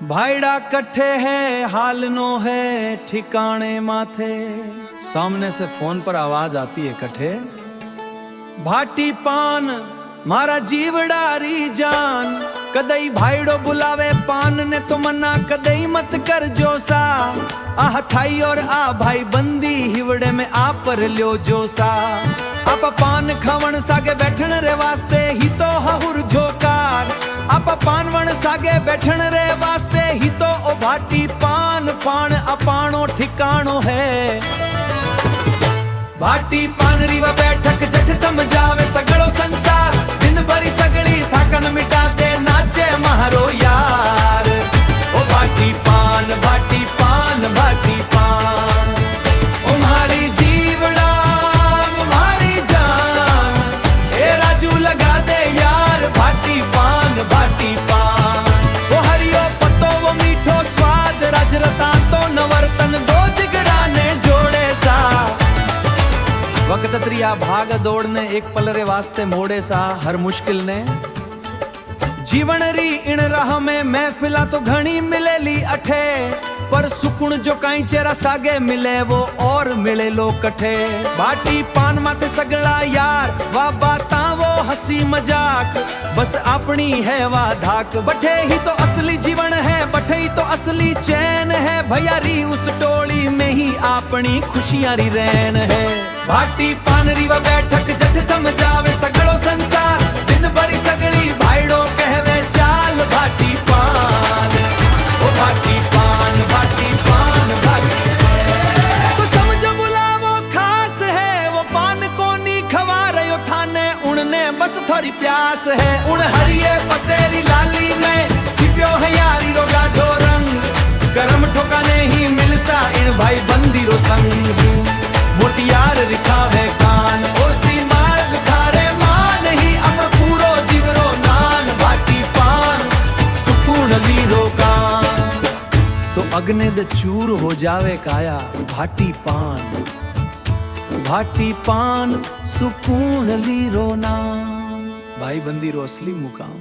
भाईड़ा कट्ठे है हाल नो है ठिकाने माथे। सामने से फोन पर आवाज आती है कट्ठे। भाटी पान मारा जीवड़ारी जान, कदई भाईड़ो बुलावे पान ने तो मना कदई मत कर जोसा। आह थाई और आ भाई बंदी हिवड़े में आ पर ल्यो जोसा। आप पान खवण सागे बैठन रे वास्ते ही तो हहुर झोकार। आप पान वण सागे बैठन रे वास्ते ही तो ओ भाटी पान पान अपाणो ठिकाणो है। भाटी पान रीवा बैठक जठ तम जावे सगड़ो संसार। दिन भरी सगड़ी थकन मिटा दे नाचे मारो यार। ओ भाटी पान भाटी पान भाटी पान, ओ मारी जीवड़ा मारी जान। ए राजू लगा दे यार भाटी पान भाटी पान। वो हरियो पत्तो वो मीठो स्वाद रजरता तो नवरतन दो जिगराने जोड़े सा। वक्त त्रिया भाग दौड़ने एक पल रे वास्ते मोड़े सा हर मुश्किल ने। जीवन री इन राह में महफिला तो घणी मिलेली अठे, पर सुकुन जो काई चेरा सागे मिले वो और मिले लो कठे। भाटी पान माते सगला यार वाह बाता वो हंसी मजाक, बस अपनी है वाह धाक। बठे ही तो असली जीवन है, बठे ही तो असली चैन है। भैयारी उस टोली में ही अपनी खुशियां री रैन है। भाटी पान रीवा बैठक जठ थम जावे सगड़ो संसार। दिन भरी सगड़ी भाईड़ो कहवे चाल भाटी पान। ओ भाटी पान भाटी पान भाटी पान। तो समझो बुलावो खास है वो पान को नी खवा रयो थाने। उनने बस थोड़ी प्यास है। उन हरिये पतेरी लाली में छिप्यो है यारी रो गाढ़ो रंग। करम ठोकाने ही मिलसा इन भाई बंदी रो संग। मोटियार रिखावे कान ओसी मार्ग थारे मान ही अब पूरो जीवरो नान। भाटी पान सुकून लीरो कान, तो अग्नि दे चूर हो जावे काया। भाटी पान भाटी पान सुकून लीरो नाम। भाई बंदी रो असली मुकाम।